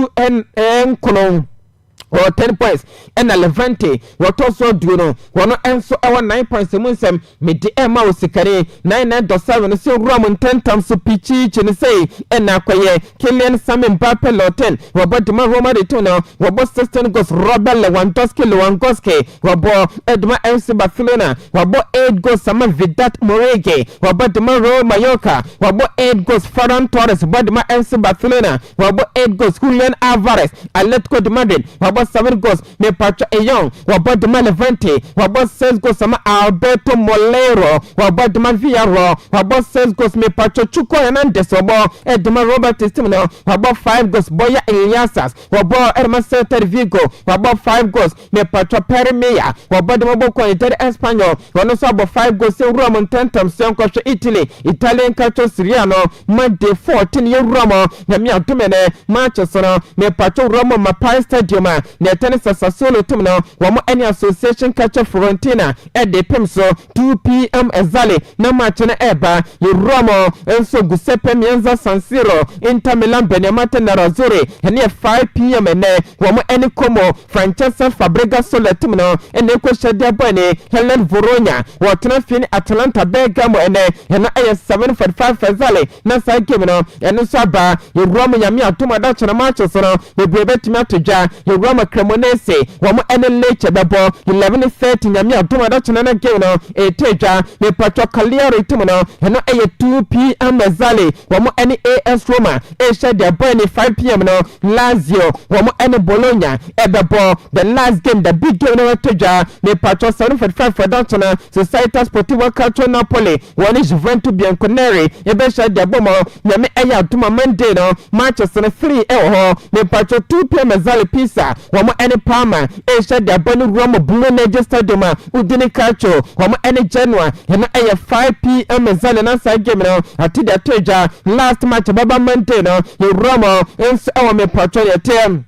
2 kolon or 10 points and a Levante what also do no one enso our 9 points munsem me de ema osikare 99.7 so Roman 10 times so pichi chine say and na kwaye Kylian Mbappe Loten Robert Roma de Tono Robert Seston goes Robert Lewandowski Robert Edma FC Barcelona Robert 8 goes Sama Vidat Morege Robert Roma Mallorca Robert 8 goes Ferran Torres Robert FC Barcelona Robert 8 goes Julian Alvarez Atletico de Madrid Robert 7 goals me Patrick Young Robert Levante Robert 6 goals Sama Alberto Molero Robert Villarreal Robert 6 goals me Patrick Chuko Hernandez Edma Robert Testimonial Robert 5 goals Boya Eliasas Robert Herman Celta Vigo Robert 5 goals me Patrick Permeya Robert Moboko Inter Espanyol one so about 5 goals in Roman 10 times Coach Italy Italian Calcio Siriano Monday 14 year Roma Yamia Tumene Manchester me Patrick Roma Mapai Stadium ne tennis Sassuolo tumno wamo any association catch Fiorentina at the Pimso 2 p.m. exactly na match na eba Roma enso Giuseppe Meazza San Siro Inter Milan Benevento Nerazzurri ene 5 p.m. ene wamo any Como Francesco Fabregas Sola tumno ene ko shadia bane Helen Verona watna fini Atalanta Bergamo ene 7:45 exactly na sa game no ene so aba Roma yami atuma da chana match so no be betimi atoja Roma Cremonese wamo ene leche bebo 11:30 nyami atuma da chana na game no eteja me patro Cagliari tumuno eno 2 p.m. exactly wamo ene AS Roma shadia bane 5 p.m. no Lazio wamo ene Bologna ebebo the last game the big game no eteja me patro 7:45 for that chana Società Sportiva Calcio Napoli one Juventus Bianconeri ebe shadia bomo nyami atuma Monday no Manchester 3 me patro 2 p.m. exactly Pisa wamo ene Parma shadia bane Roma Blue Nege Stadium Udine Calcio wamo ene Genoa eno 5 p.m. exactly na sa game no atida teja last match baba Monday no Roma enso me patro yetem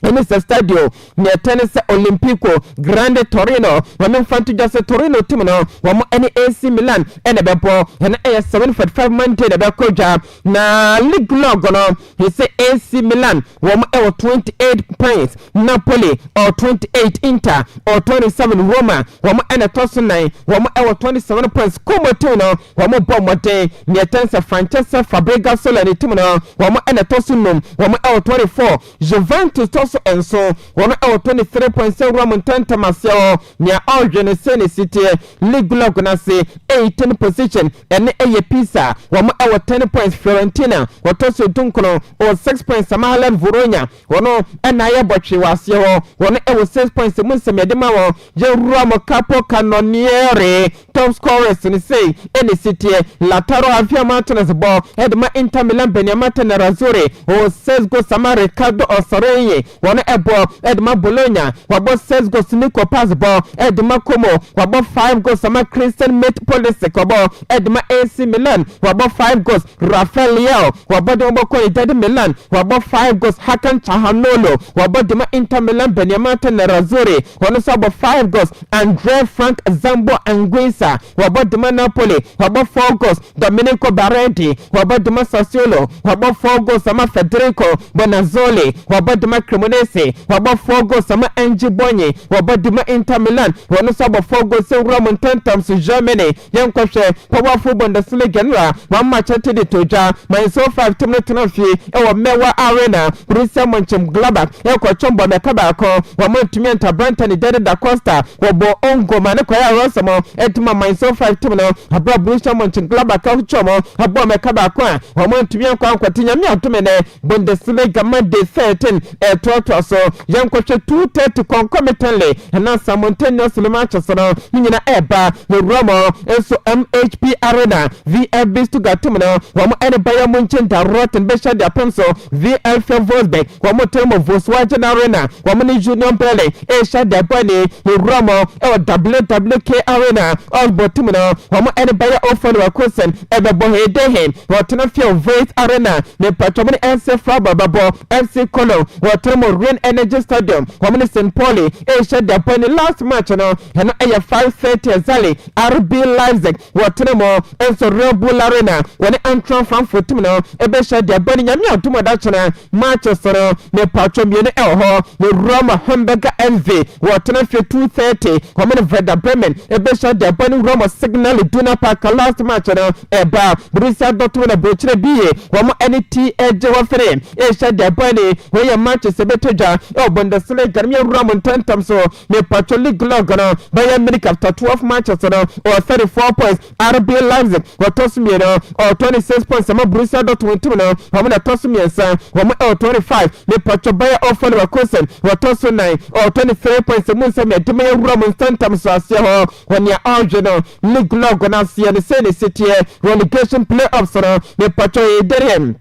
in the stadio near tennis Olimpico Grande Torino wame fanti jase Torino timono wamo any AC Milan ene bebo ene 7:45 Monday na bekoja na league log no he say AC Milan wamo 28 points Napoli or 28 Inter or 27 Roma wamo ene tosu 9 wamo 27 points Como tino wamo bomote near tennis Francesco Fabregas Sola ni timono wamo ene tosu num wamo 24 Juventus so and so 23 points Roman 10 tamasio near Origin Sene City League log na say 18 position and a Pisa 10 points Fiorentina watoso dunkono or 6 points Samahalan Verona wono enaya bochi wasio wono 6 points Munsemedema wo je Roma Capo Cannoniere top scorers ni say any city Lautaro Avia Martinez ball Edma Inter Milan Benevento Nerazzurri or 6 goals Sama Riccardo Osoreye wono ebo Edma Bologna wabo 6 goals Nico pass ball Edma Como wabo 5 goals Sama Christian Metpolise kobo Edma AC Milan wabo 5 goals Rafael Leao wabo domo ko Inter Milan wabo 5 goals Hakan Chahanolo wabo dema Inter Milan Benevento Nerazzurri wono sabo 5 goals Andre Frank Zambo Anguissa wabo dema Napoli wabo 4 goals Domenico Barenti wabo dema Sassuolo wabo 4 goals Sama Federico Bonazzoli wabo dema Cremonese wabo 4 goals Sama Angie Bonye wabo dema Inter Milan wono sabo 4 goals Roman 10 times Germany yankoshe powerful Bundesliga nwa one match to the toja my so 5 timno fi e mewa arena Borussia Mönchengladbach e ko chombo me kabako wa montumi enta Brentford Dede da Costa wabo ongo mane ko ya rosamo etuma my so 5 timno abra Borussia Mönchengladbach ka chomo abo me kabako wa montumi anko tinya mi atumene Bundesliga Monday 13 12 so yankoshe 2:30 concomitantly na simultaneously Manchester nyina eba Roma enso MHP Arena VfB Stuttgart tumno wamo ene Bayern Munchen da Rotten Besha da Penso VfL Wolfsburg wamo temo Volkswagen Arena wamo ni Union Berlin Sha da Bani Roma WWK Arena Augsburg tumno wamo ene Bayer Leverkusen ebe bohedehen watena Field Arena ne patomani FC Freiburg babo FC Cologne watena Rain Energy Stadium wɔn ne St Pauli ɛhyɛ de apɔ ne last match no ɛno ɛyɛ 5:30 ɛzali RB Leipzig wɔtene mo ɛnso Red Bull Arena wɔne Eintracht Frankfurt team no ɛbɛhyɛ de apɔ ne nyame atom adakyena matches no ne patro mmienu ɛwɔ hɔ ne Roma Hamburger MV wɔtene fie 2:30 wɔn ne Werder Bremen ɛbɛhyɛ de apɔ ne Roma Signal Iduna Park last match no ɛba Borussia Dortmund aburokyerɛ biye wɔn ɛne TAG wɔfere ɛhyɛ de apɔ ne wɔyɛ matches ɛbɛtɔ dwa ɛwɔ Bundesliga ne Roma ntantam so ne patro league log no Bayern Munich after 12 matches no or 34 points RB Leipzig wɔtɔ so mmienu or 26 points ama Borussia Dortmund team no wɔn na tɔ so mmiɛnsa wɔn 25 ne patro Bayer Leverkusen wɔtɔ so 9 or 23 points mu nsɛm yɛ dema Roma ntantam so aseɛ hɔ wɔn ya ɔgye no league log no aseɛ ne sɛ ne sitiɛ relegation playoffs no ne patro yɛ dɛrɛm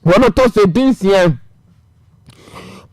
wɔn tɔ so dunsia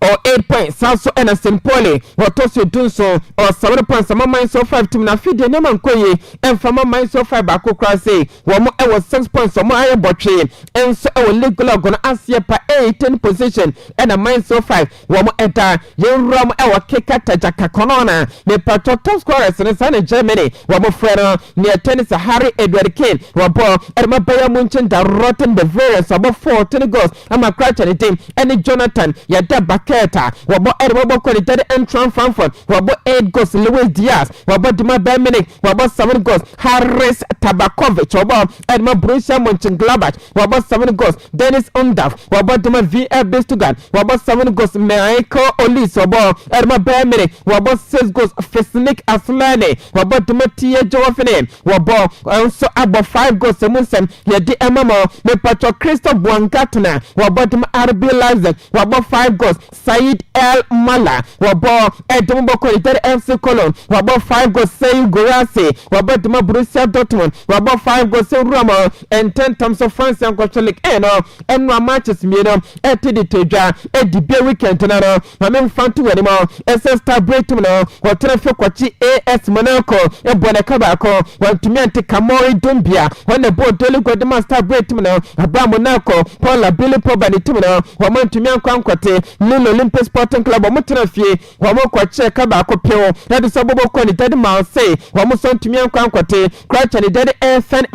or 8 points Sasso and a St Pauli or Tosso Dunso or 7 points some minds of 5 to Nafidi Neman Koye and from my minds of 5 back across say 1 more hour 6 points some higher botchy and so our legal gonna ask you per 18 position and a minds of 5 1 more enter young rum our kick at Jacka Conona the patro top scorers in the sun in Germany 1 more friend near tennis Harry Edward Kane Robo and my Bayern Munchen the rotten the various about 14 goals I'm a crash and team and Jonathan Yada back Wabo Edwabo quality Eintracht Frankfurt Wabo 8 goals Luis Diaz Wabo Dima Bayern Wabo 7 goals Haris Tabakovic Wabo Edma Borussia Mönchengladbach Wabo 7 goals Dennis Undaf Wabo Dima VfB Stuttgart Wabo 7 goals Michael Olis Wabo Edma Bayern Wabo 6 goals Fisnik Aslani Wabo Dima Tia Jowafene Wabo also about 5 goals Semusem Yedi Emamo Me Pacho Christoph Buangatuna Wabo Dima RB Leipzig Wabo 5 goals Said El Mala wabo Edmbo Quality FC Cologne wabo 5 goals Said Gourassi wabo Dima Borussia Dortmund wabo 5 goals Roma and 10 times of France and Costa League and no matches mieno etidi teja edibe weekend na no mamen fantu animo SS Star Breakthrough no wotena fe kwachi AS Monaco e bone kabako wantumi ante Kamori Dumbia wona bo doli godema Star Breakthrough no aba Monaco Paul Billy Pobani team no wamantumi ankwante Lilo Olympic Sporting Club omutena fie wamo kwache kabako peo na so bobo ko ni dade Marseille wamo so ntumi ankwante kracha ni dade FN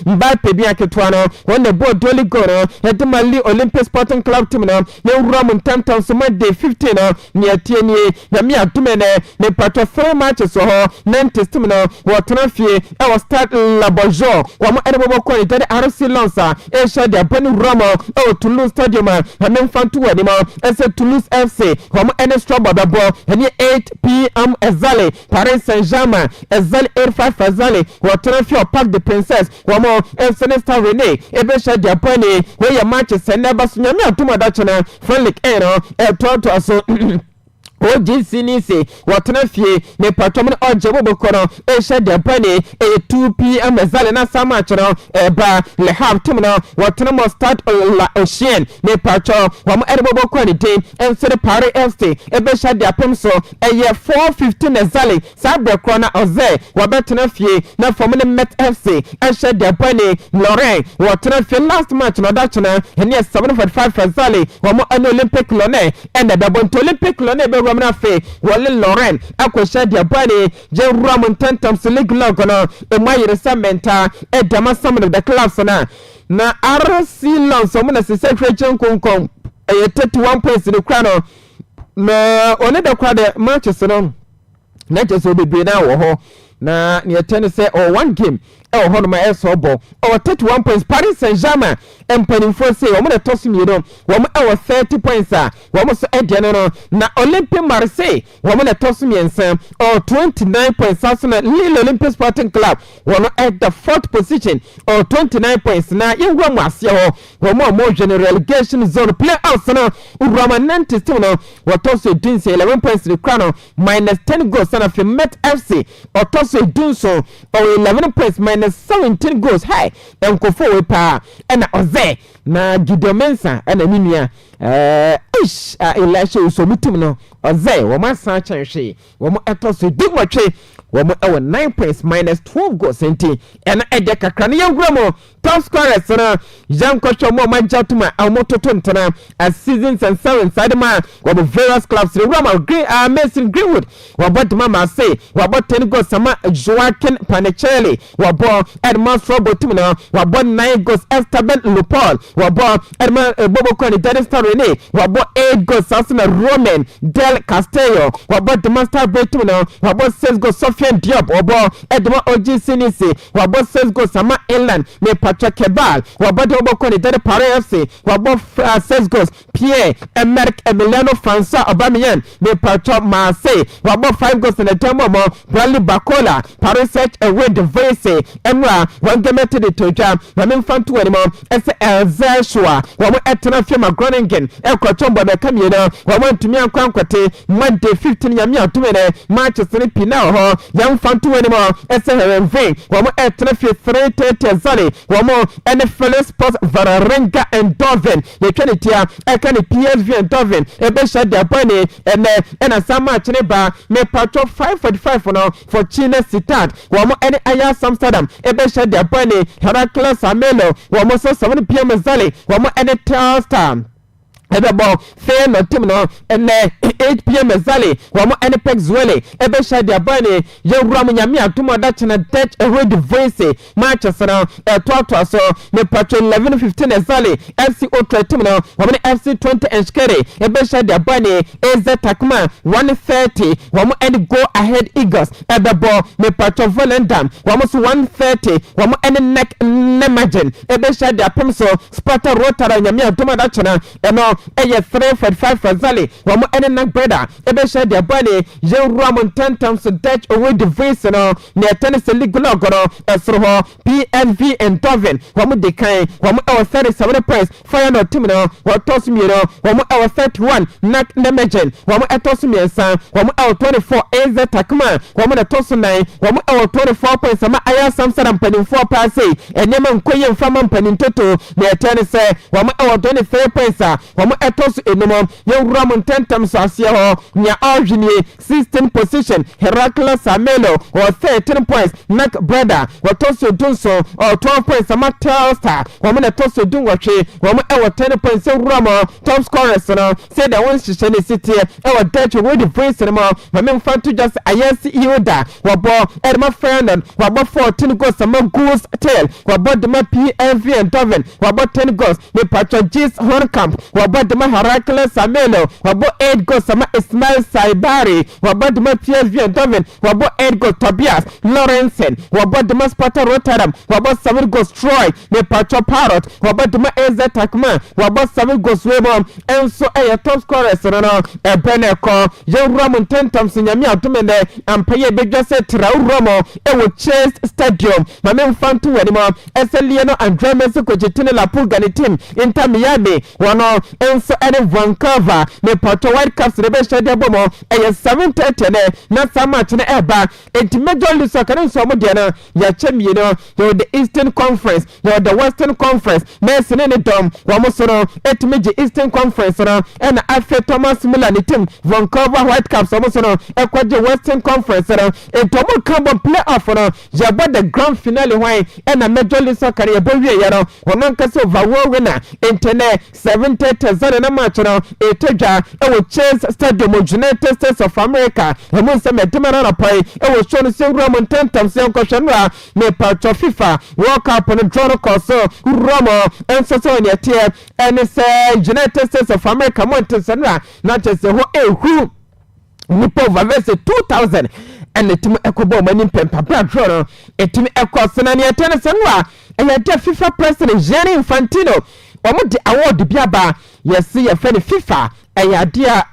Mbappe bi aketwa no wona bo doli go no yade Mali Olympic Sporting Club team no ye wura tantam so Monday 15 no ni atie ni na mi atumene ne patro 3 matches so ho Nantes team no wotena fie e was start La Bonjour wamo ene bobo ko ni dade RC Lens e sha de Bani Roma o Toulouse Stadium amen fantu wani ma ese Toulouse FC wamo ene stroba babo ene 8 p.m. Ezali Paris Saint-Germain Ezali 85 Ezali wotena fie Parc des Princes wamo Star René ebe sha de Bani we ya matches neba sunyame atuma dachana Frank Eno to aso OGC nisi watena fie ne patomne ojebo bokono e shade bani 2 p.m. Ezali na sama chono ba le have team no watena mo start la Ocean ne pato wamo edebo bokoni team ensere Paris FC ebe shade apemso 4:15 Ezali sabre krona oze wabetena fie na fomne Met FC e shade bani Lorraine watena fie last match no dachona ene 7:45 Ezali wamo Olympic Lyonnais and the Bonto Olympic Lyonnais be Ramna fe wole Lorraine akosha dia bani je Ram tantam league log no e mayire samenta e dama some of the clubs na RC Lens so na secretary konkon e 31 points in the crown na one the crowd matches no na just obebre na wo ho na ne ten say or one game e ho no ma esobo or 31 points Paris Saint-Germain empanimfo say wo mo na tosu mi no wo mo e 30 points wo mo so e no na Olympique Marseille wo mo na tosu mi ensan or 29 points Arsenal Lille Olympic Sporting Club wo no at the 4th position or 29 points na yenwa mo ase ho wo mo general relegation zone playoffs no Roma Nantes team no wo tosu dinse 11 points the crown minus 10 goals na for Met FC or tosu dunso or 11 points minus 17 goals hey enkofo we pa na oze na Gidomensa na minua Elisha usomutum no oze wo masan chanhwe wo mo etoso digmotwe wɔn ɛwɔ 9 points minus 12 goals nti ɛna ɛde kakra ne yɛnkura mu top scorers no yankɔhwɛ mu ɔma gya tuma ɔmo toto ntena as seasons and sevens side ma wɔbɔ various clubs rama Mason Greenwood wɔbɔ dema Marseille wɔbɔ 10 goals sama Joaquin Panichelli wɔbɔ Edmond Strobo team no wɔbɔ 9 goals Esteban Lupol wɔbɔ Edmond Bobo Kwani Dennis Tarone wɔbɔ 8 goals Asuna Roman Del Castillo wɔbɔ dema Star Break team no wɔbɔ 6 goals Sofiane Diop wɔbɔ Edmond Oji Sinisi wɔbɔ 6 goals sama England me Patrick Kebal wɔbɔ Bobo Kwani Dennis Paris FC wɔbɔ 6 goals Pierre-Emerick Emiliano François Aubameyang me Patrick Marseille wɔbɔ 5 goals in the time of Bradley Bacola Paris Saint away the voice Emra one game to the toja na me mfanto anymore ɛsɛ Elzeshua wɔn ɛtena fema Groningen ɛkɔtɔmbɔ bɛka miena wɔn ntumi ankwankwate Monday 15 nyame atomene matches ne pina ho yɛn mfanto anymore ɛsɛ Herenveen wɔn ɛtena fie 3:30 Zali wɔn ɛne Felix Sports Vararenga and Doven yɛtwa ne tia ɛka ne PSV and Doven ɛbɛhyɛ de abɔne ɛna saa match ne ba me patro 5:45 no for China Citat wɔn ɛne Ajax Amsterdam ɛbɛhyɛ de abɔne Heracles Amelo wɔn so 7 PM Zali wɔn ɛne Telstar Ebebo fair no team no and 8 PM Zali wamo any pex wele ebe shadi abane ye ramu nyami atuma that na Dutch away the voice matches no to so me patro 11:15 Zali FC Ultra team no wamo FC 20 Enskere ebe shadi abane AZ Takma 1:30 wamo any go ahead Eagles ebebo me patro Volendam wamo so 1:30 wamo any neck Nemagen ebe shadi apemso Sparta Rotara nyami atuma that na eno eye 3:45 for Zali wamo ene na brother ebe share the body ye ramon 10 times Dutch away the voice no ne tennis league logoro esro ho PNV and Doven wamo de kan wamo 37 points fire no team no watos mi no wamo 31 nak Nemagen wamo etos mi ensan wamo 24 AZ Takma wamo na toso 9 wamo 24 points ama aya Samsara panin 4 pass enema nkoye mfama panin toto ne tennis wamo 23 points wamo etos enemo ye ramon 10 times asia ho nya origine 16 position Heracles Amelo or 13 points nak brother watoso dunso or 12 points ama Telstar wamo na toso dunwache wamo 10 points ye ramo top scorers no say that one shishene city Dutch with the voice no ma me mfanto just ayesi Yoda wabo Edma Fernand wabo 14 goals ama goals tail wabo dema PNV and Doven wabo 10 goals me Patrick Gis Hornkamp wabo dema Heracles Amelo wabo 8 goals sama Ismail Saibari wabo dema PSV and Doven wabo 8 goals Tobias Lorenzen wabo dema Sparta Rotterdam wabo 7 goals Troy me Patrick Parrot wabo dema AZ Takma wabo 7 goals Webo enso top scorers no Beneko ye Ramon 10 times nyame atomene ampaye bedwase Traoramo Chase Stadium ma me mfanto wanimo Eseliano Andre Messi Cochitine La Pulga team Inter Miami wano enso ene Vancouver me Porto White Caps rebe shade bomo 7:30 ne na samatch ne eba enti Major League Soccer nso mo de na ya chemie no yo the Eastern Conference yo the Western Conference Messi ne dom wamo so no etime Eastern Conference no ena Alfred Thomas Miller ne team Vancouver White Caps wamo so no ekwaje Western Conference no entomo carbon playoff no ya ba the grand finale why ena Major League Soccer ya bowie ya no wono nkase overall winner entene 7:30 zane na match no etedwa Chase Stadium United States of America emu se medimara na pai show no se Roman 10 times yankɔhwɛ me patro FIFA World Cup no draw no course Romo enso so ne tie ene se United States of America Montenegro na chese ho ehu nipo vavese 2000 and etimi ekobo mani pempa draw no etimi ekɔsena ne etene senwa eyade FIFA president Gianni Infantino omo de award biaba yesi ye fe FIFA eyadia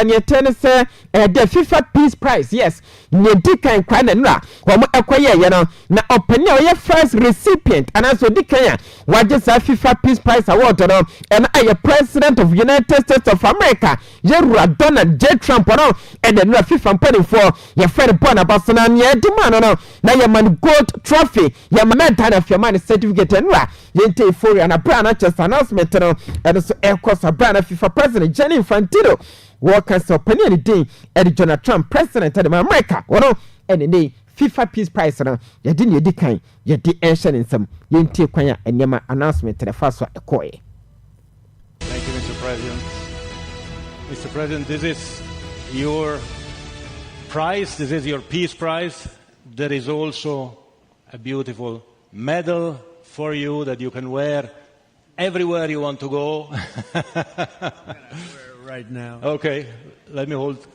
ne tense the FIFA Peace Prize yes ne dikan kwa na nra omo ekoye ye no na opani o ye first recipient and also dikan waje sa FIFA Peace Prize award no and I president of United States of America ye Donald J Trump no and the FIFA mpani for ye friend born abasona ne demand no na ye man gold trophy ye man na fiama ne certificate nra ye nte for na brand announcement no and so ekos brand FIFA president Gianni Infantino wɔka sɛ ɔpani ne din ɛde Donald Trump president ɛde ma America wɔno ɛne ne FIFA Peace Prize no yɛde ne yɛdi kan yɛde ɛnhyɛ ne nsɛm yɛntie kwan a ɛnneɛma announcement ne fa so a ɛkɔɛ. Thank you, Mr. President. Mr. President, this is your prize. This is your Peace Prize. There is also a beautiful medal for you that you can wear everywhere you want to go. Right now. Okay, let me hold.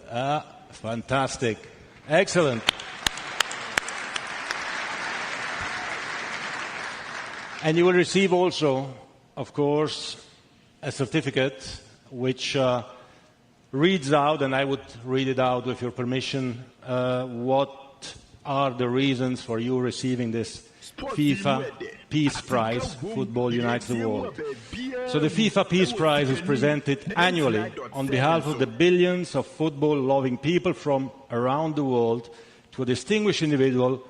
Fantastic. Excellent. And you will receive also, of course, a certificate which reads out, and I would read it out with your permission, what are the reasons for you receiving this FIFA Peace Prize. Football unites the world. So the FIFA Peace Prize is presented annually on behalf of the billions of football-loving people from around the world to a distinguished individual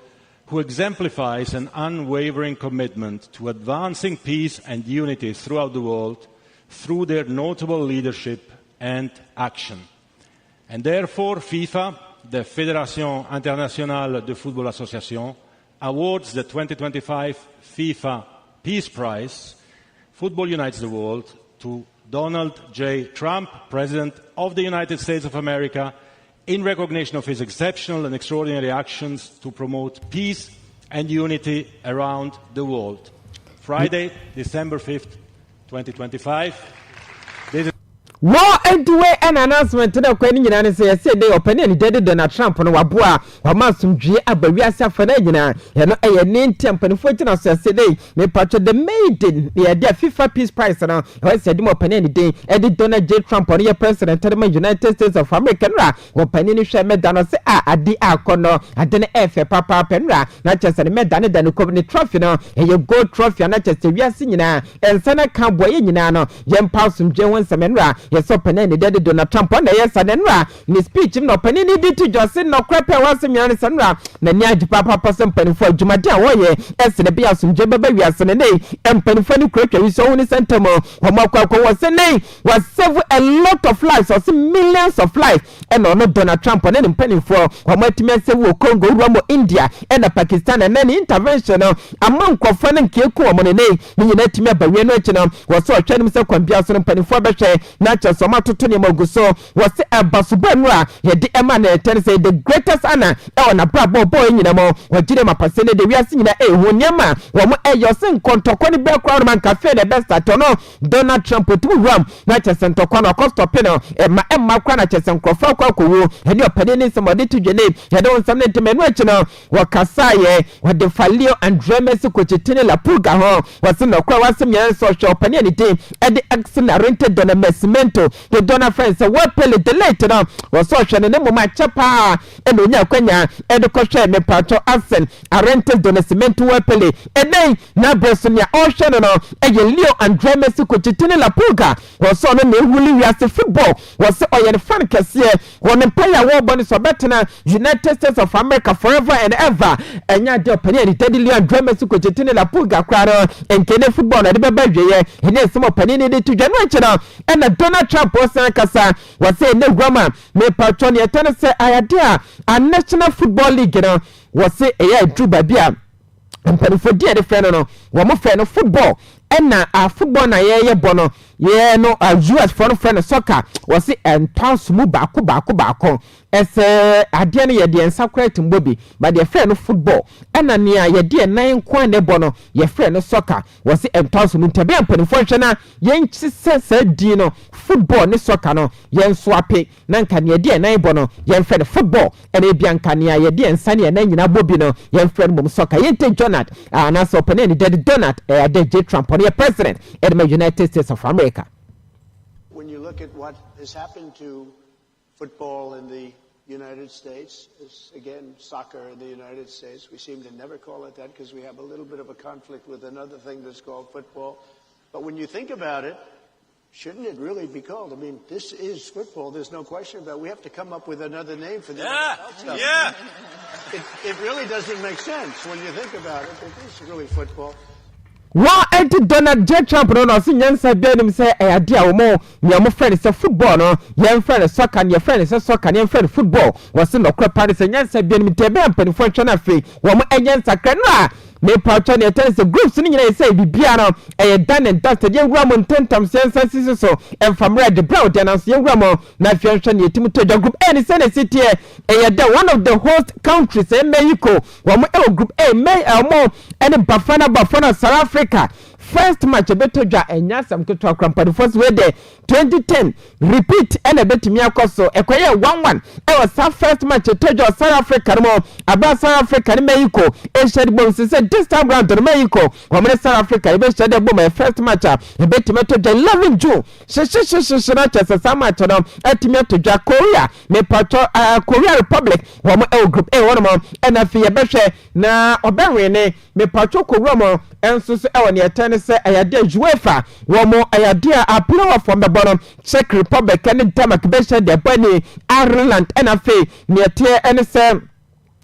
who exemplifies an unwavering commitment to advancing peace and unity throughout the world through their notable leadership and action. And therefore, FIFA, the Fédération Internationale de Football Association, awards the 2025 FIFA Peace Prize, Football Unites the World, to Donald J. Trump, President of the United States of America, in recognition of his exceptional and extraordinary actions to promote peace and unity around the world. Friday, December 5th, 2025. War and way an announcement to the Queen and say, they open any dead Donald Trump on Wabua, or Massum G. Abaria Fanagina, and a name temp and 14 of Saturday, may patch the maiden, the idea FIFA Peace Prize, and I said him open any day, Eddie Donald J. Trump on your president, the United States of America, or Panini Shamed Dano say, at the Arcono, at the F. Papa Penra, not just a medal than a company trophy, and your gold trophy, and not just a Yassina, and Sana Cowboy in Yano, Jem Pausum Jones Samenra. Yes, open any dead Donald Trump on the yes and then ni speech no penny did to just no crap was me and Sandra. Nanya Papa person penny for Jumadia Waye, as the Bias and Jabba baby as an day, and penny for the creature is only sentiment. Homoko was a name, was save a lot of lives or some millions of lives, and no Donald Trump on any penny for Homotimense will Congo, Rumbo, India, and Pakistan, and any intervention among Kofan and Kilko on the name, United Me by Reno was so a channel so comparison penny for Bashe, not just so much to Tony Moguso was a Basubenra, yet the Emmanuel say the greatest honor on a bravo boy in the mo, what did my person the we are seeing a Wonyama, one a your son Contoconi background man cafe the best at Tono, Donald Trump with 2 rum, not just Santo Cono Costa Pino, and my Emma Cranaches and Crofoko, and your penny somebody to Geneva, you don't something to mention, what Casaye, what the Falio and Dremes Cochitini La Pulga was in the Crowasimian social penny anything, and the excellent rented on a messimento. The Donald friends, what pelly delayed was social and name of my chapa, and Unya Quenya, and the Kosher, me patro accent, a rented donacimento wepelly, and then Nabrasonia Ocean, and Leo and Dremesu Cochitini La Pulga was on the Willie as a football, was all your fan cassia, one empire war bonus or better, United States of America forever and ever, and ya dear Penny, Teddy and Dremesu Cochitini La Pulga, crowd, and Kenny football at the baby, and then some Penny to generation, and a Donald Trump was saying no grammar, me patronia Tennessee idea, a National Football League, was say a true babia, and penny for dear the friend, one more fan of football, and now our football na ye bono, ye no a US foreign friend of soccer, was it and toss move back. As a dear ye dear and Socrates Bobby, but your friend of football, and a near ye dear 9 coin de bono, your friend of soccer, was it and toss muntabe and penny functioner, yen said Dino, football ni soccer no, yen swappy, nanka ye dear 9 bono, yen friend of football, and a bianca near ye dear and sunny and then Bobino, yen friend of soccer, yen take Jonat, and as open any dead donut, a dead J. Trump on your president, in the United States of America. When you look at what has happened to football in the United States, is again soccer in the United States. We seem to never call it that because we have a little bit of a conflict with another thing that's called football. But when you think about it, shouldn't it really be called? I mean, this is football. There's no question about it. We have to come up with another name for this. Yeah. It really doesn't make sense when you think about it. It is really football. wa anti Donald J Trump no so nyansa bia nim say ayade a wo mo me mo friend say football no yen friend soccer ne friend say soccer ne friend football was no kra paris nyansa bia nim tebe ampani fo twa na fe wo mo enyansa kra no a me pacho ne tense groups ni nyina say bibia no dan and dust yen wura mo tentam sensa sisi so enfamra de brown den as yen wura mo na fi hwa ne timu to group A ni say ne city one of the host countries Mexico wo mo group A mo any Bafana South Africa first match beto dwa enya sam keto krampade first way there 2010 repeat and betimi akoso ekoye 1-1 was first match tojo South Africa mo aba South Africa ni Mexico shed bom se this time round to Mexico wo South Africa be shed bom my first match betimi tojo 11 June na chesa match no etimi tojo Korea me pato Korea Republic wo mo group A wo mo na fi ye behwe na obenwe ne me pato Korea mo enso so e ne etene se ayade UEFA wo mo ayade a player from the bottom Czech Republic and Denmark be share the bani Ireland and afi ne tie ene se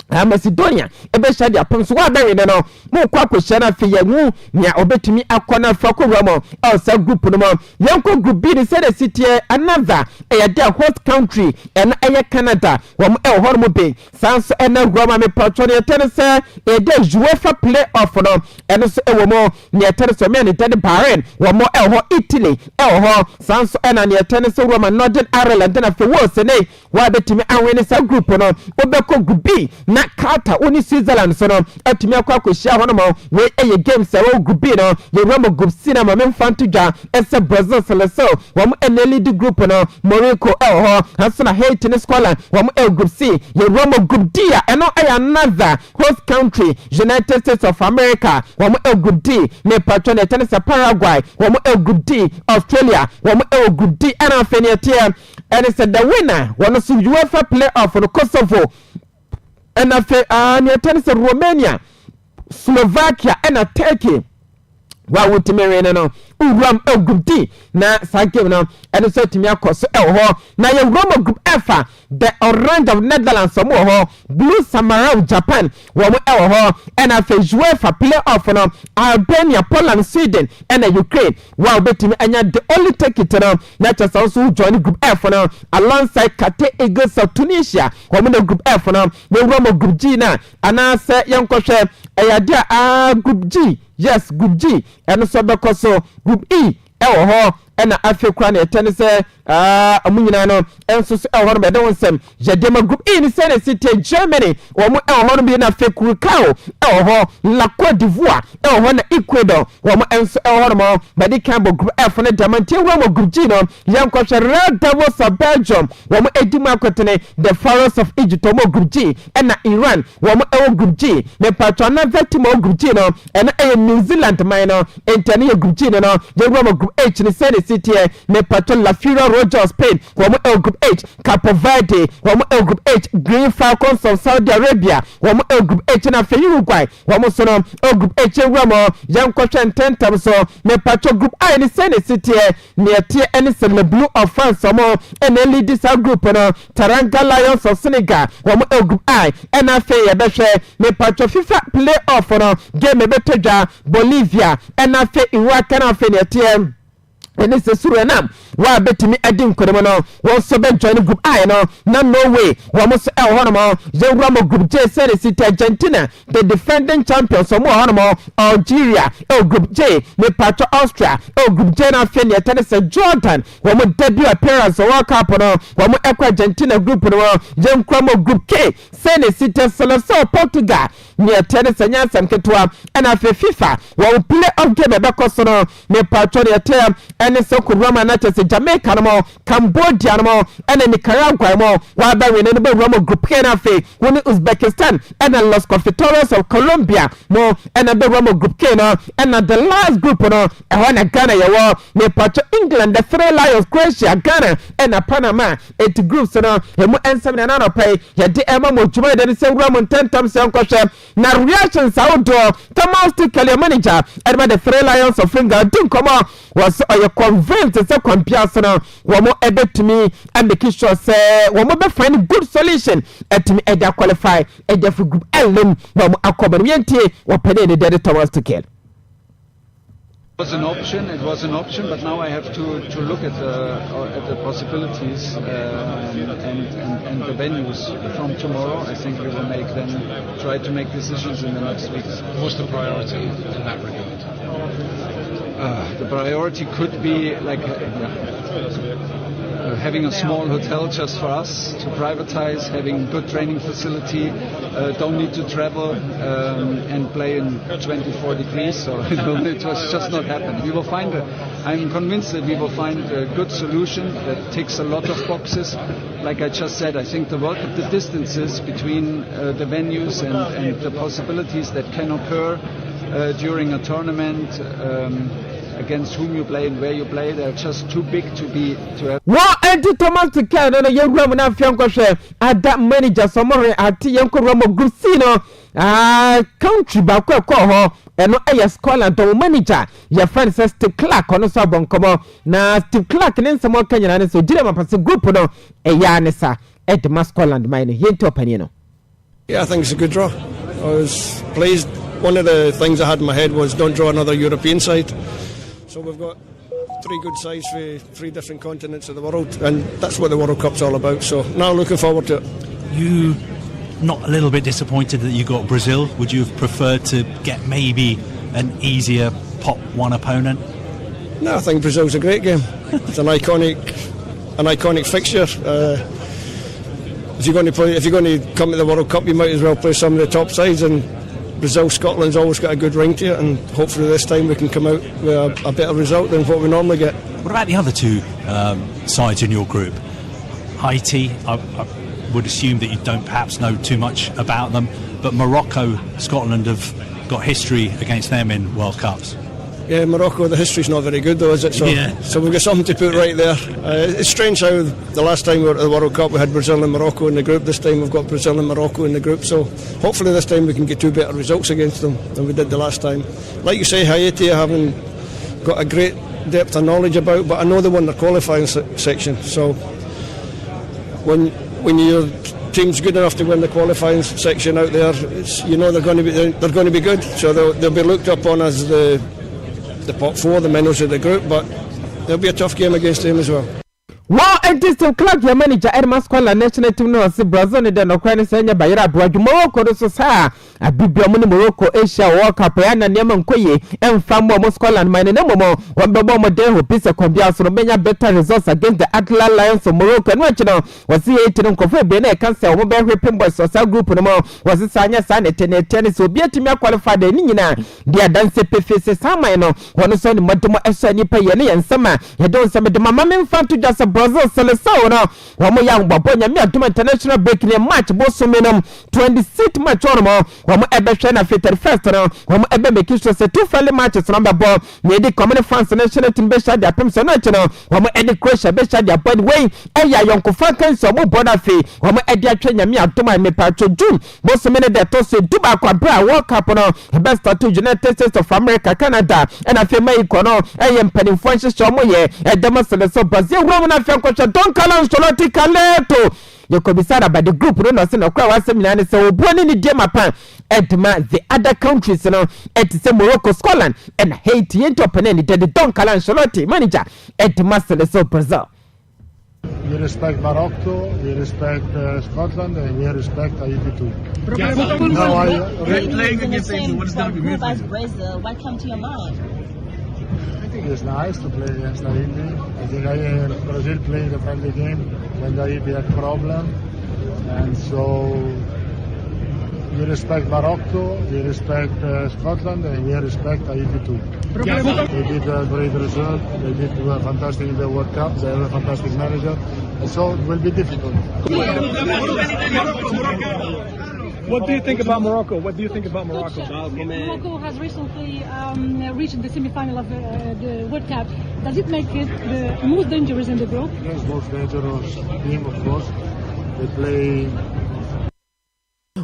Macedonia ebe shade apon so wa bere no mo kwa kwehia na fe yanu nya obetumi akona fa ko ramo elsa group no mo yanko group B ni say the city another eyade host country and eye Canada wo mo ho mo be sans ena roma me patron yetene say ede UEFA playoff no eno so ewo mo ne yetene so me ne tede Bahrain wo mo ho Italy ho sans ena ne yetene so Roma Northern Ireland na fe wo se ne wa betumi anwe sa group no obeko group B na Qatar oni Switzerland so no atumi akwa kwehia ho no mo we eye games e group B no ye Roma group C na me mfanto dwa ese Brazil so wo mo lead group no Morocco ho haso na Haiti ne Scotland wo mo group C ye Roma group D eno another host country United States of America wo mo group D me patron tennis Paraguay wo mo group D Australia wo mo group D and afeniatia and it's the winner one so UEFA playoff for Kosovo and after tennis Romania Slovakia and Turkey wa wutimere no uram group D na sake no eno so timi akoso ho na ye Roma group F the Orange of Netherlands mo ho Blue Samurai Japan wo mo ho and afa UEFA playoff no Albania Poland Sweden and Ukraine wa betimi anya the only ticket no na chasa so join group F no alongside Kate Eagles of Tunisia wo mo group F no we Roma group G na anase yenkohwe eyade group G yes group G and so bekoso group E ho ena afekura na etene se amunyina no enso so ho no be don sem jedema group E ni se na city Germany wo mo ho no be na afekuru kao ho la Côte d'Ivoire ho na Ecuador wo mo enso ho no mo be kan bo group F na diamante wo mo group G no yanko hwe Red Devils of Belgium wo mo edima akotene the Pharaohs of Egypt wo mo group G ena Iran wo mo group G me patrona vetimo group G no ena New Zealand man no entene group G no ye wo mo group H ni se city me patron La Fira Rogers Spain wo mo group H Cape Verde wo mo group H Green Falcons of Saudi Arabia wo mo group H na fe Uruguay wo mo so no group H wo mo yankotwa ntentam so me patron group I ni se city ne tie ene se Le Blue of France mo ene lead this group no Teranga Lions of Senegal wo mo group I ena fe ye behwe me patron FIFA playoff no game betodwa Bolivia ena fe Iraq na fe ne tie ene se surenam wa betimi adin kodomo no won so be join group I no na Norway wo mo so honomo yewura mo group J say city Argentina the defending champions so mo honomo Algeria group J me patro Austria group J na fe ne tene se Jordan wo mo debut appearance World Cup no wo mo Argentina group no yenkwa mo group K say ne city Seleção Portugal ne tene se nyansam ketwa na fe FIFA wo play of game be koso no me patro ne tem ene se kurama na chese Jamaica no Cambodia no ene Nicaragua mo wa ba we ne be Roma group K na fe woni Uzbekistan ene Los Confederados of Colombia mo ene be Roma group K no ene the last group no e wana Ghana ye wo me patro England the Three Lions Croatia Ghana ene Panama 8 groups no e mo ensem na no pay ye de ema mo juma de se Roma 10 times se nkwohwe na reactions outdoor Thomas Tuchel manager ene the Three Lions of England din komo was convinced say kwampiaso no wo mo ebetumi and make sure say wo mo be find good solution etimi eja qualify eja for group L no mo akobam yentie wo pede ne de Thomas Tuchel It was an option, but now I have to look at the possibilities and the venues from tomorrow. I think we will try to make decisions in the next weeks. What's the priority in that regard? The priority could be having a small hotel just for us to privatize, having good training facility, don't need to travel and play in 24 degrees, so it was just not happen. We will find I'm convinced that we will find a good solution that ticks a lot of boxes. Like I just said, I think the distances between the venues and the possibilities that can occur during a tournament, against whom you play and where you play, they're just too big to have. What anti Thomas to Canada, young woman of Fianco at that manager, Somori at Yanko Romo Grusino, country Bako Coho, and no air scholar, the manager, your friend says Steve Clark on the Sabon Como. Now, Steve Clark and some more Kenyan, so Jim Pass a group, no, a Yanessa at the Mascoland mine, Yento Panino. Yeah, I think it's a good draw. I was pleased. One of the things I had in my head was don't draw another European side. So we've got 3 good sides for 3 different continents of the world, and that's what the World Cup's all about. So now looking forward to it. You not a little bit disappointed that you got Brazil? Would you have preferred to get maybe an easier pot 1 opponent? No, I think Brazil's a great game. It's an iconic fixture. If you're going to come to the World Cup, you might as well play some of the top sides, and Brazil, Scotland's always got a good ring to it, and hopefully this time we can come out with a better result than what we normally get. What about the other 2 sides in your group? Haiti, I would assume that you don't perhaps know too much about them, but Morocco, Scotland have got history against them in World Cups. Yeah, Morocco, the history's not very good though, is it? So we've got something to put right there. It's strange how the last time we were at the World Cup we had Brazil and Morocco in the group. This time we've got Brazil and Morocco in the group, so hopefully this time we can get 2 better results against them than we did the last time. Like you say, Haiti I haven't got a great depth of knowledge about, but I know they won their qualifying section, so when your team's good enough to win the qualifying section out there, you know they're going to be good, so they'll be looked upon as the pot 4, the winners of the group, but there'll be a tough game against them as well. Wow, and this Clark, your manager, Ed Mascola, national team, no, Brazil, and then Ukraine, Sanya, Bayra, Morocco, so sa, a Bibiamuni, Morocco, Asia, World Cup, and Yaman Koye, and Fambo, Moscola, and Mine, no more, one Bobo, Deo, Pisa, Combia, so many better results against the Atlas Lions of Morocco, and what you know, was he 18 on Coffee, Bene, Cancer, Mobile Ripping Boys, or South Group, no more, was it Sanya, San, tennis, so be a team qualified, and Nina, dear dance, Pifis, Samano, one of Sonny Motomo, Essani, Payani, and Summer, you don't send the Mamma fan to just a Brazil, Celestino, no, one young Babonia, me to international breaking a match, Bosuminum, 26th match or more, one ever China Fitter Fest, one ever make use of 2 friendly matches, number ball, maybe common France national team, Besha, their Pimson National, one Eddie Croatia, Besha, their point way, and young Kofankan, so more border fee, one Eddie Train, me out to my Mepacho June, Bosumina, that also Duba Quabra, World Cup, best of 2 United States of America, Canada, and I feel my econo, I am penning French, Shomoye, and Demonstrated so Brazil, Roman African. Don't call on Soloti Kaleto. You could be sad about the group, no, no, no, crowd, seminary, so born in the Jamapan, the other countries, you know, at Morocco, Scotland, and Haiti, and Topanelli, the Don Calan Soloti manager, at Master so Brazil. We respect Morocco, we respect Scotland, and we respect Haiti too. Playing against Haiti, what is that group as Brazil? What comes to your mind? I think it's nice to play against Haiti. I think Brazil played a friendly game when Haiti had problem, and so we respect Morocco, we respect Scotland, and we respect Haiti too. They did a great result. They did fantastic in the World Cup. They have a fantastic manager, and so it will be difficult. What do you think about Morocco? Morocco has recently reached the semi-final of the World Cup. Does it make it the most dangerous in the group? Yes, most dangerous team, of course. They play.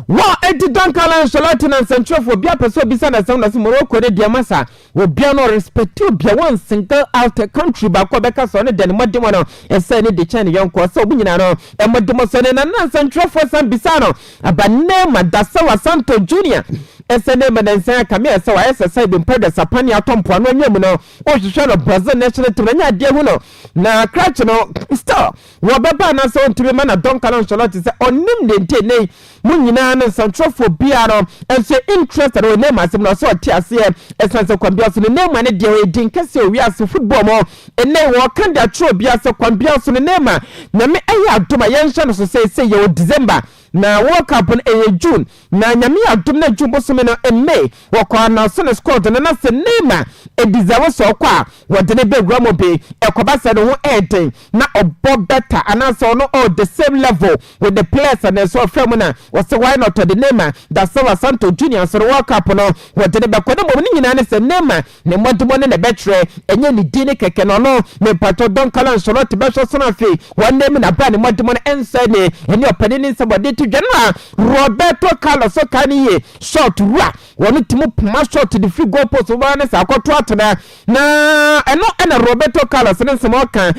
What Eddie Duncan Charlatan and Central for Bia Peso Bisana Sound as Morocco de Diamasa will be no respect to be one single out country by Quebec on it than Modimono and sending the China young Quaso Binano and Modimoson and Central for San Bisano, a banana Dasawa Santo Jr. esene menensa kamia se wa exercise bin prede sapani atompo anu anyam no o hwehwe no Brazil national team nya de hu no na crash no star wo beba na so ntumi ma na Don Carlo Ancelotti se onim de nte nei munyina no santrofo bia no ense interest no name asem no so ti ase esense kwambia so name ne de we din kase owi ase football mo ene wo kan da tro bia se kwambia so name na me eya adoma yenhye no so say ye December na World Cup in June na nyame adom na June bosome no in May wakwa na so squad na se name e deserve so kwa wode ne be gramobe ekoba se no ho eden na obo better and so no all the same level with the players and so fam na was why not the name that Silva Santo Junior so World Cup no wode ne be kodo mo ni nyina ne se name ne modumo ne betre enye ni dini keke no no me pato Don Carlo Ancelotti be so na fi one name na ba ne modumo ne ense ne eni opani ni somebody General Roberto Carlos Okaniye shot ra wonu timu puma shot the free goal post over ne sakoto atena na eno Roberto Carlos ne nsemo kan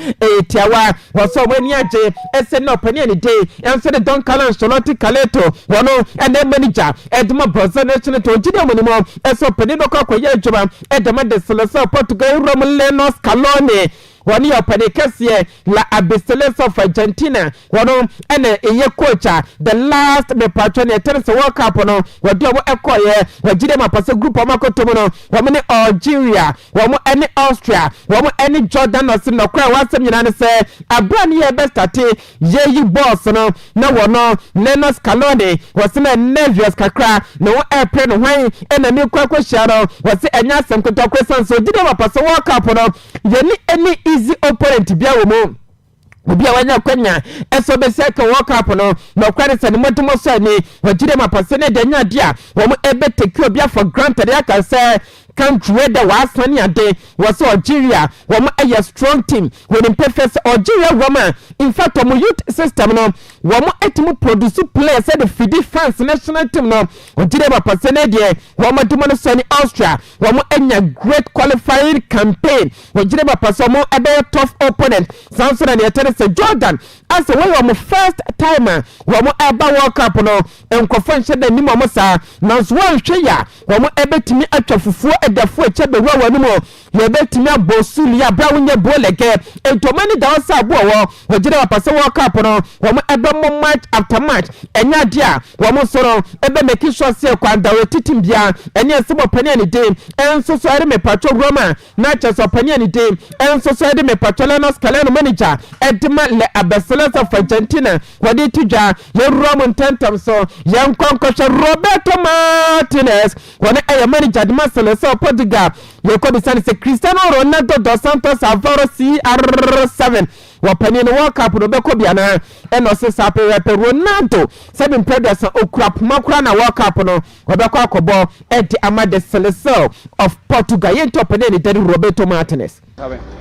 tiawa waso wani aje ese no pani ni day enso de Don Carlo Ancelotti Caleto wono ene manager eduma Brazil national to jide monimo eso pani no kwa ye adwuma edema de Seleção Portugal Romelu Scaloni wani opade kese la Abisales of Argentina wono ene eye coacha the last me patron e tennis World Cup no wadi omo ekoye wajide mapase group amakotomo no womo ne Algeria womo ene Austria womo ene Jordan no sin no kwa wasem nyina ne se abra ne ye best ate yeyi boss no na wono Lionel Scaloni wasema nervous kakra no wo airplane no hwan ena ne kwa kwahia no wase enya asem kotokwe sanso jide mapase World Cup no yeni eni easy opponent bia wo mo obi a wanya kwanya eso be se ka World Cup no no kware se ne motomo so ni wajire mapase ne danya dia wo mo ebe take obi for granted ya ka se country where the was sunny ade was Algeria woman a strong team when in perfect Algeria woman in fact omo youth system no woman etimu produce players the Fidi France national team no Algeria ba pasene de woman do man sunny Austria woman enya great qualifying campaign Algeria ba pasomo ebe tough opponent Samson and Yatense Jordan as a way of first timer woman eba World Cup no enkofan shede ni mo sa na so wan hwe ya woman ebe timi atwafufuo edafo echebe wa wanu mo ye betimi abosuli ya bra wonye bolege entomani da wasa abo wo wajire wapase World Cup no wo ebe mo match after match enya dia wo soro ebe make sure say kwanda we titim bia enya sebo pani ni dem enso so ere me patro Roma na cheso pani ni dem enso so ere me patro Lionel Scaloni manager edima le Abisales of Argentina wadi tuja ye Roman tentam so ye nkonkoshe Roberto Martinez wona e manager de Seleção Portugal yekodi sane se Cristiano Ronaldo dos Santos Aveiro CR7 wapani no World Cup no beko bia na eno se sape Ronaldo seven previous okrap makura na World Cup no wabeko akobo edi amade Seleção of Portugal yento opene ni Teddy Roberto Martinez.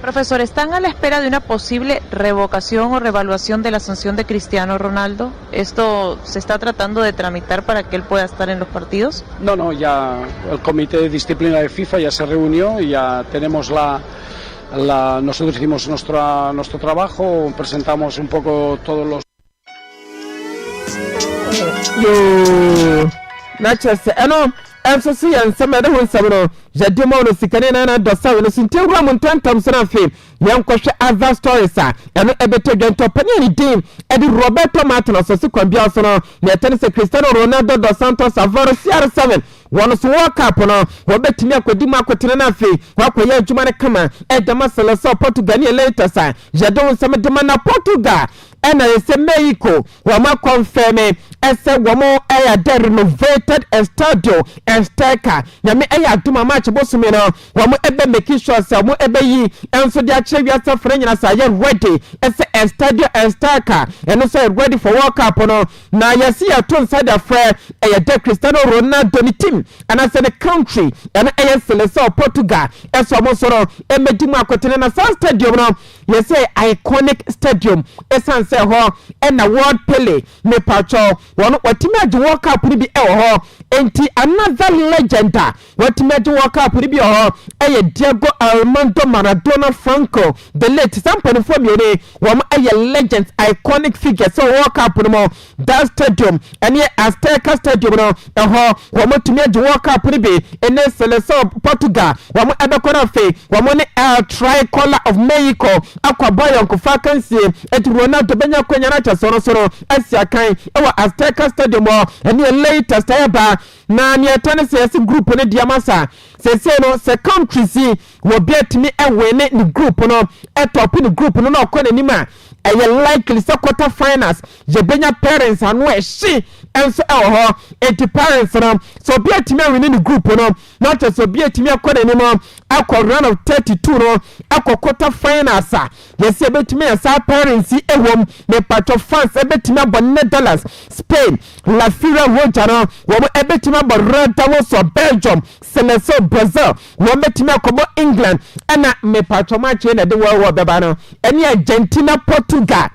Profesor, ¿están a la espera de una posible revocación o revaluación de la sanción de Cristiano Ronaldo? ¿Esto se está tratando de tramitar para que él pueda estar en los partidos? No, ya el Comité de Disciplina de FIFA ya se reunió y ya tenemos nosotros hicimos nuestro trabajo, presentamos un poco todos los... Enso si ensema de hon sabro jadimo no sikane na dosa no sinte wura mun tantam sona fe yankohwe other stories eno ebeto dwento pani ni dim edi Roberto Martinez so kwambia so no na tennis Cristiano Ronaldo dos Santos Aveiro CR7 wono so World Cup no wo betimi akodi mu akotene na fe wakoye adwuma ne kama edema Seleção Portugal ni later sa jadon nsema de na Portugal ena ese Mexico wo ma confirm ese wo mo eya de renovated stadium Azteca nyame eya aduma match bosume no wo mo ebe make sure say mo ebe yi enso dia chewia safre nyina sa ye ready ese stadium Azteca eno say ready for World Cup no na yesi ya to inside the fair eya de Cristiano Ronaldo ni team and as the country ena eya Seleção Portugal eso mo soro emedi mu akotene na stadium no you say iconic stadium esan say ho na world pele me pacho wono watimi age world cup ni bi ho enti another legend watimi age world cup ni bi ho Diego Armando Maradona Franco the late sample for me wo legends iconic figure so world cup no that stadium and Azteca stadium no ho wo timi age world cup ni bi ene seleção Portugal wo ebekona fe wo ne tricolor of Mexico akwaboy ko vacancy et Ronaldo benya kwanya na cha soro asia kan e Azteca stadium and latest eba na ne tennis group ne diamasa se no se country si wo biatimi e win ni group no e top ni group no na okọ nanima e likely se quarter finals je benya parents anu e hye enso e ho et parents no so biatimi win ni group no not so biatimi akọ nanima akọ round of 32 no akọ quarter finals yes e betimi asa parents e wom me patro fans e betimi abo Netherlands Spain La Fira Roja no wo e betimi abo Reda so Belgium Senegal Brazil wo betimi akobo England ana me patro match na de wo beba no eni Argentina Portugal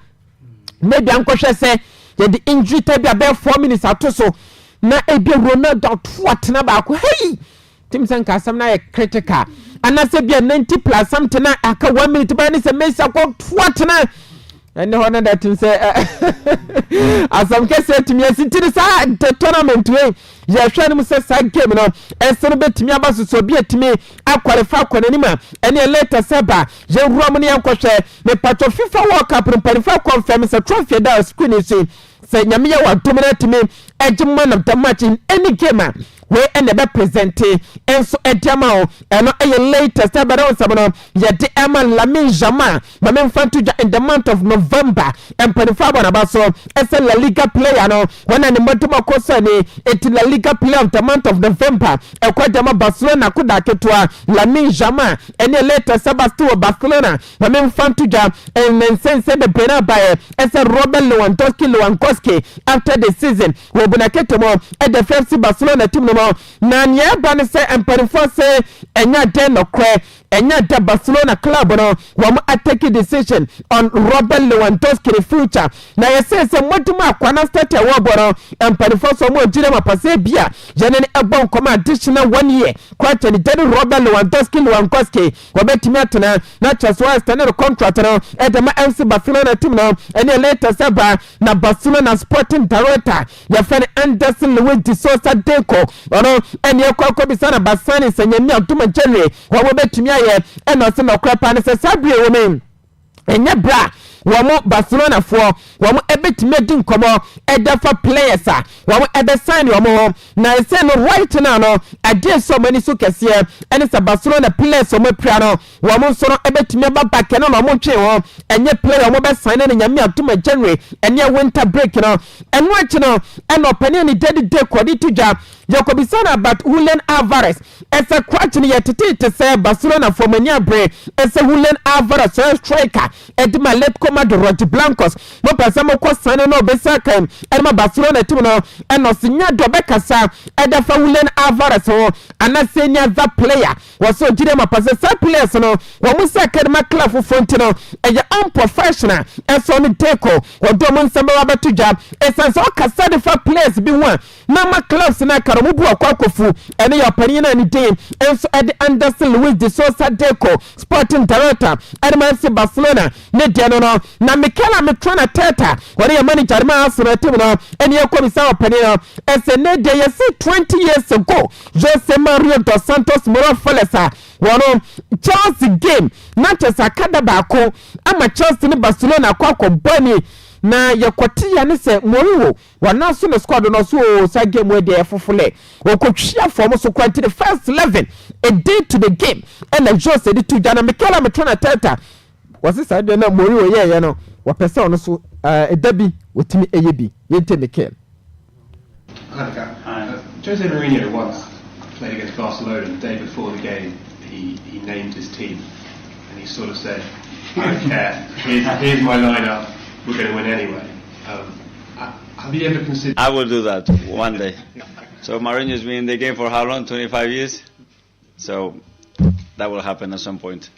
maybe ankohwe se ye the injury time be 4 minutes atoso na ebi Ronaldo twatena ba ko hey tim sanka asam na ye critical ana se bia 90 plus something na aka 1 minute ba ni se Messi ko twatena and no one that say asam ke se timi asitiri sa the tournament we ya hwanu mu se sa game no eseno betimi abaso so bia timi akwalifa kwananima ene later seba je ruam ne yankwohwe me patro FIFA World Cup mpanifa confirm se trophy da screen se nyame ya wadomina timi man of the match in any game we ene be present enso ediama o eno latest abado sabono ye de ema Lamine Yamal mame mfantuja in the month of November empanifa bona baso ese La Liga player no wana ni motoma koso ni eti La Liga player of the month of November ekwadama Barcelona kuda ketwa Lamine Yamal ene latest sabasto Barcelona mame mfantuja ensense de pena bae ese Robert Lewandowski after the season we bunaketemo at the FC Barcelona team no na nya ba ne se emperifo se enya den no kwe enya da Barcelona club no wo mo take decision on Robert Lewandowski the future na yese se moduma akwana start e wo boro emperifo so mo jire mapase bia je ne ebon koma additional 1 year kwa chani den Robert Lewandowski wo betimi atena na Chelsea standard contract no e de ma FC Barcelona team no ene later seba na Barcelona sporting director ya fene Anderson Luis de Sousa Deco ono ene akwa bisana basani senyemi atuma January wo betimi aye eno se no krapa ne se sabre wo men enye bra womo Barcelona fo womo ebetime din komo edafa players womo ebe sign womo na say no right now no ade so many so kese ene sa Barcelona players womo pra no womo so no ebetime ba back no womo twe wo enye player womo be sign na nyame atuma January enye winter break no eno achi no eno pani ni day kwadi tuja Jacobisana but Julian Alvarez ese kwatch ni yetete te say Barcelona for many bre ese Julian Alvarez striker edima letko de Roger Blancos mo pesa mo ko sane no be saka elma Barcelona team no eno sinya do be kasa edafa Julian Alvarez ho anasenya that player was so jide ma pesa sa players no wo mo saka ma club front no eye unprofessional eso ni Deco wo do mo nsamba wa betuja esanso kasa de fa players bi one na ma clubs na karo mu bu akwakofu ene ya pani na ni day enso ede Anderson Luis de Sousa Deco sporting director edma FC Barcelona ne de no na Mikel Arteta teta wori ya manager ma Arsenal team no ene yakobisa opani no ese ne de yesi 20 years ago Jose Mario dos Santos Morales wono Chelsea game Manchester kada baako ama Chelsea ni Barcelona kwa bani na yakoti ya ne se Mourinho wana so ne squad no so sa game we dey fofole okotwia form so kwanti the first 11 a day to the game and Jose di tuja na Mikel Arteta wasi sa de na Mourinho ye no wapese ono so edabi wotimi eyebi yente Mikel. Jose Mourinho once played against Barcelona the day before the game. He named his team and he sort of said, I don't care, here's my lineup, we're going to win anyway. Have you ever considered... I will do that one day. So Mourinho's been in the game for how long? 25 years? So that will happen at some point.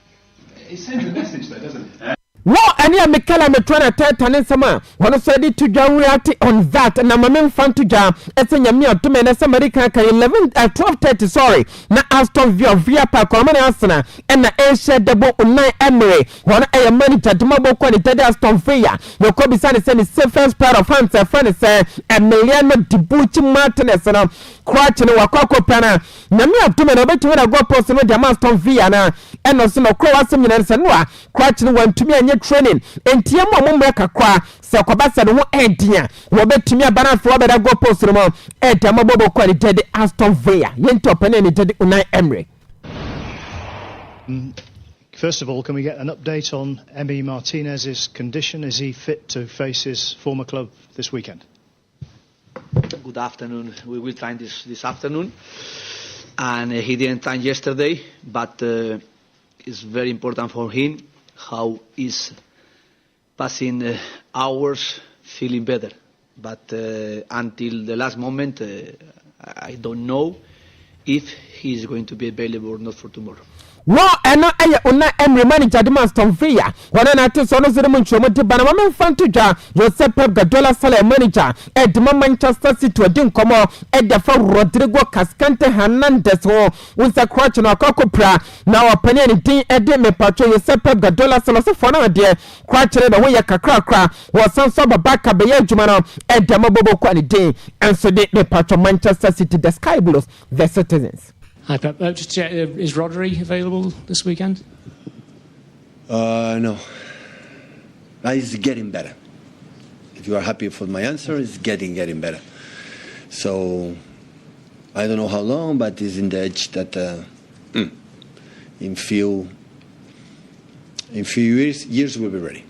It sends a message though, doesn't it? What any a Mikala me trying to tell Tanisama, one of said to react on that, and I'm a man fan to jam, as in Yamia to men as American 12:30, sorry, na Aston Via Park, Arsenal, and the A shed the boat on 9 Emery, one a manager to mobile quality Aston Villa, no Kobe San is the first pair of hands, a friend say, and Miliano Dibuchi Martinez, and Crouching a Wakako Pana, Namia to men over to a go post with the Aston Villa, and also no Croatia and Sanua, Crouching went to me and training and Tiamo Mumaka Kwa, Sakobasa no Edia, Robertimia Baran for the go post no at Mobile quality Aston Villa, Yento Penny Unai Emery. First of all, can we get an update on Emi Martinez's condition? Is he fit to face his former club this weekend? Good afternoon. We will train this afternoon, and he didn't train yesterday, but it's very important for him how he's passing hours feeling better. But until the last moment, I don't know if he's going to be available or not for tomorrow. Wa ena eye una Emery manager de Aston Villa wana na te so no zere mun chomo de bana ma fan to ja Joseph Pep Guardiola sala manager e de Manchester City odin komo e de fa Rodrigo Cascante Hernandez ho unsa crutch no akokopra na opane ni din e de me patro Joseph Pep Guardiola sala so for na de crutch ne wo ye kakra wo san so babaka be ye adwuma no e de mabobo kwa ni din enso de me patro Manchester City the Sky Blues the Citizens. Hi, Pep. Just check, is Rodri available this weekend? No. He's getting better. If you are happy for my answer, it's getting better. So, I don't know how long, but he's in the edge that in few years we'll be ready.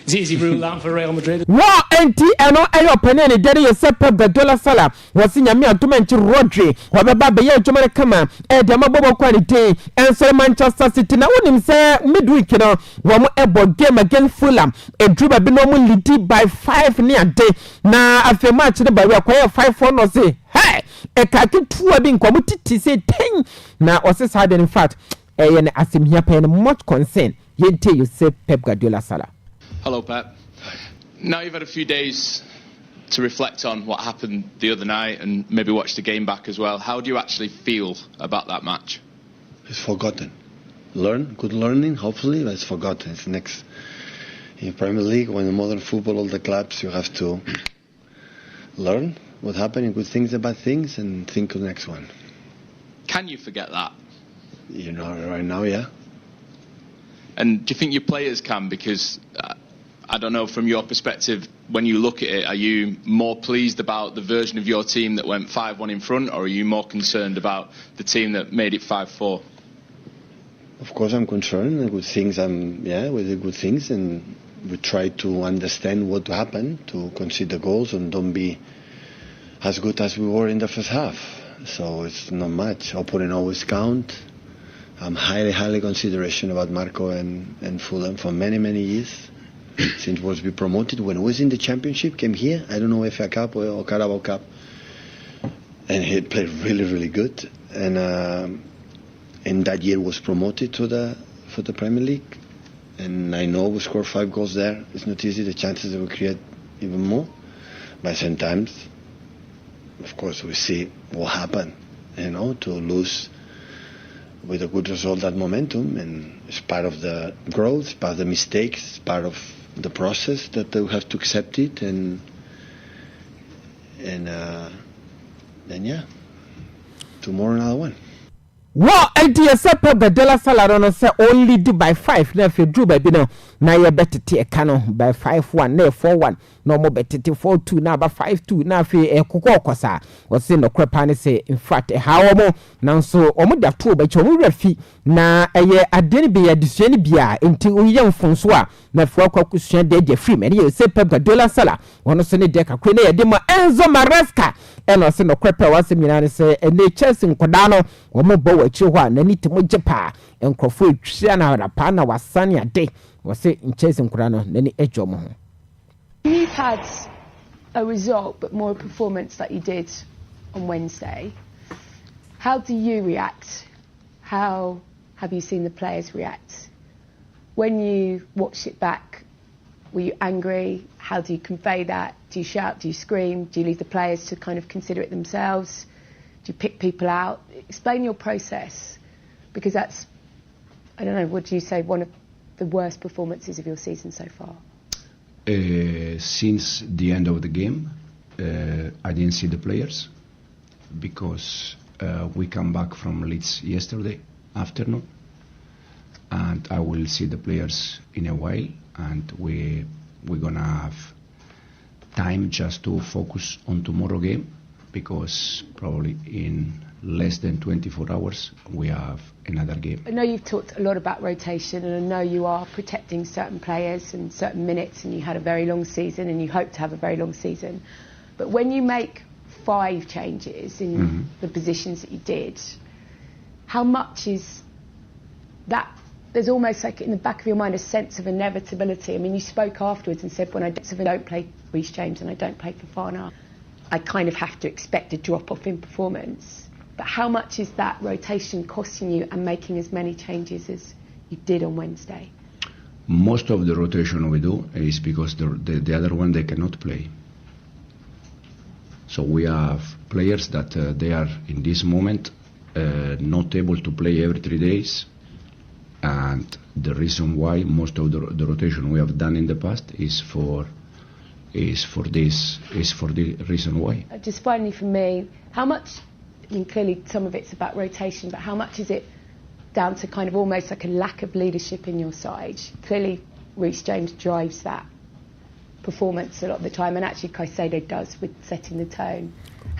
Is he ruled out for Real Madrid? Wa enti eno ayo penene dere Joseph Pep Guardiola sala wasi nyame atumenchi Rodri wa baba be ye dwumare kama e de mabobo quality enso Manchester City na wonim say midweek no wo mo ebo game against Fulham e druba bi no mo lead by 5 ni ade na afi match ne ba we akoye 5-4 no say hey e ka ketua bi nkomo titi say 10 na wasi sad in fact e ye ne asim hia pen much concern yente Joseph Pep Guardiola sala. Hello, Pep. Now you've had a few days to reflect on what happened the other night and maybe watch the game back as well. How do you actually feel about that match? It's forgotten. Good learning, hopefully, but it's forgotten. It's next. In Premier League, when in modern football, all the clubs, you have to learn what happened, good things and bad things, and think of the next one. Can you forget that? You know, right now, yeah. And do you think your players can? Because I don't know, from your perspective, when you look at it, are you more pleased about the version of your team that went 5-1 in front, or are you more concerned about the team that made it 5-4? Of course, I'm concerned with things. With the good things, and we try to understand what happened, to concede the goals and don't be as good as we were in the first half. So it's not much. Opponent always count. I'm highly consideration about Marco and Fulham for many years. Since was be promoted, when he was in the championship, came here, I don't know FA Cup or Carabao Cup, and he played really good, and that year was promoted for the Premier League, and I know we scored 5 goals there. It's not easy. The chances that we create even more, but sometimes, of course, we see what happened, to lose with a good result, that momentum, and it's part of the growth, part of the mistakes, part of the process that we have to accept it, and yeah, tomorrow another one. Well, Joseph Pep Guardiola salary no say only do by 5 na fe drew by no na ye betete e kano by 5-1 na 4-1 no mo betete 4-2 na ba 5-2 na fe e kokokosa o say no krepa ne say in fact how mo nanso o mo da to ba che o mo rafi na eye adeni be adisuani bia enti o ye mfonso a na fe akwakusua de free me Joseph Pep Guardiola sala wono so ne de kakwe na ye de mo Enzo Maresca e no say no krepa wa se nyina ne say e Chelsea nkoda no o mo bo chiwa na niti mo jepa enkrofo twia na rapa na wasane ade wose Chelsea nkura no na ni ejo mo ho. You've had a result but more a performance that you did on Wednesday. How do you react? How have you seen the players react? When you watched it back, were you angry? How do you convey that? Do you shout? Do you scream? Do you leave the players to kind of consider it themselves? Do you pick people out? Explain your process, because that's, I don't know, would you say one of the worst performances of your season so far? Since the end of the game, I didn't see the players because we come back from Leeds yesterday afternoon, and I will see the players in a while, and we're gonna have time just to focus on tomorrow game, because probably in less than 24 hours we have another game. I know you've talked a lot about rotation, and I know you are protecting certain players and certain minutes, and you had a very long season and you hope to have a very long season. But when you make 5 changes in the positions that you did, how much is that? There's almost like in the back of your mind a sense of inevitability. I mean, you spoke afterwards and said, when I don't play Reece James and I don't play Fofana, I kind of have to expect a drop-off in performance. But how much is that rotation costing you and making as many changes as you did on Wednesday? Most of the rotation we do is because the other one, they cannot play. So we have players that they are in this moment not able to play every 3 days, and the reason why most of the rotation we have done in the past is for the reason why. Just finally for me, how much, I mean, clearly some of it's about rotation, but how much is it down to kind of almost like a lack of leadership in your side? Clearly Reece James drives that performance a lot of the time, and actually Caicedo does with setting the tone.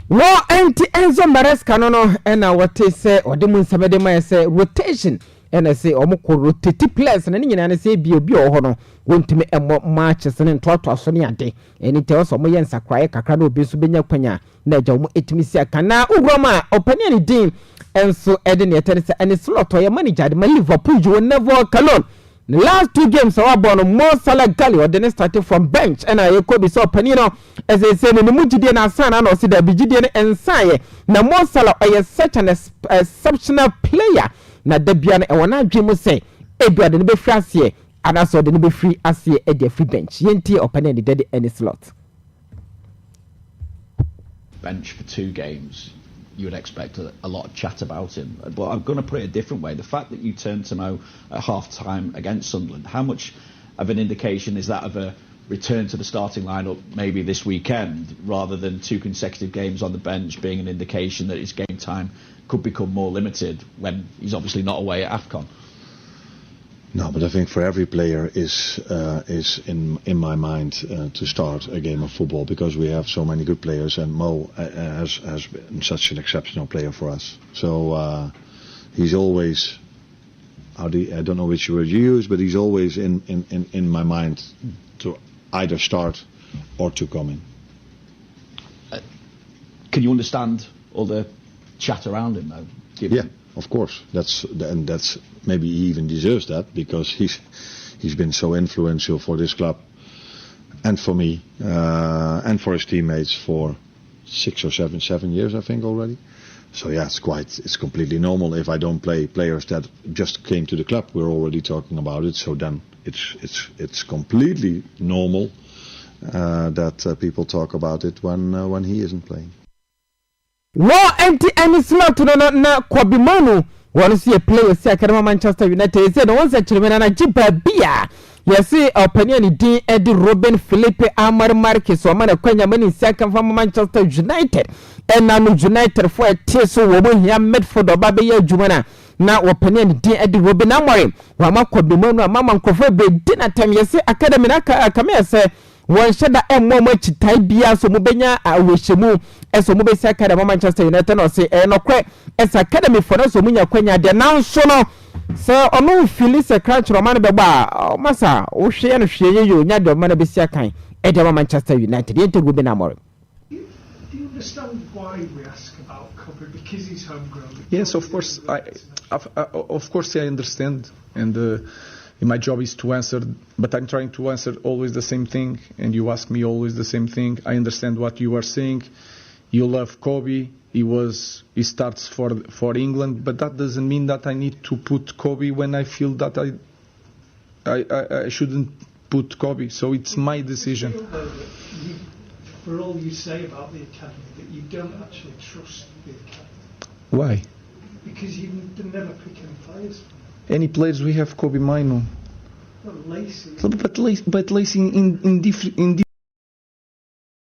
Wa anti Enzo Maresca no ena wate se ode sabede ma se rotation ena se omko rotate players na nyina na se bi obi ho no wontime emo matches ne ntoto aso ne ade eni te oso mo yensa krae kakra na obi so benya kwanya na agya mo etimi si aka na ugroma opani ni din enso ede ne etene se eni slot o ye manager de Liverpool jo never kalon. The last 2 games are born Mo Salah Gali or then started from bench, and I could be so panino as they say in the Mujidian and San and see the Bigidian and Saye. Now Mo Salah is such an exceptional player. Now Debian and when I dream will say, Ebia the be free and also the be free as ye at the free bench. Yenti or penny dead any slot. Bench for 2 games. You would expect a lot of chat about him. But I'm going to put it a different way. The fact that you turned to Mo at half-time against Sunderland, how much of an indication is that of a return to the starting lineup maybe this weekend, rather than 2 consecutive games on the bench being an indication that his game time could become more limited when he's obviously not away at AFCON? No, but I think for every player is in my mind to start a game of football, because we have so many good players, and Mo has been such an exceptional player for us. So he's always, I don't know which word you use, but he's always in my mind to either start or to come in. Can you understand all the chat around him though? Yeah. Of course, that's maybe he even deserves that, because he's been so influential for this club and for me and for his teammates for 6 or 7 years, I think already. So yeah, it's completely normal if I don't play players that just came to the club. We're already talking about it, so then it's completely normal that people talk about it when he isn't playing. War anti any slot na Kwabimanu want see a player say Academy Manchester United said once a children na jiba bia yes opinion din Eddie Robin Felipe Amar Marquez o man kwanya mani second from Manchester United and na United for a teso wo bo hia midfield oba be ya adwuma na opinion din Eddie Robin Amar wa ma Kwabimanu amama nkofo be din atam yes Academy na kame say one shada emmo chitai bia so mubenya awehemu eso mubesi Academy Manchester United no say no kwe es Academy for so munya kwanya de now so no so onu feel se crunch roman be ba masa wo hwe no hwe ye nya de man besi akan Academy Manchester United yente go be na more. Do you understand why we ask about Cobra? Because he's homegrown? Yes, of course. Of course I understand, and my job is to answer, but I'm trying to answer always the same thing, and you ask me always the same thing. I understand what you are saying. You love Kobe. He starts for England, but that doesn't mean that I need to put Kobe when I feel that I shouldn't put Kobe. So it's my decision. I feel, though, that for all you say about the academy, that you don't actually trust the academy. Why? Because you never pick any players. Any players we have Kobe Mino. Well, Lacey. But Lacey in different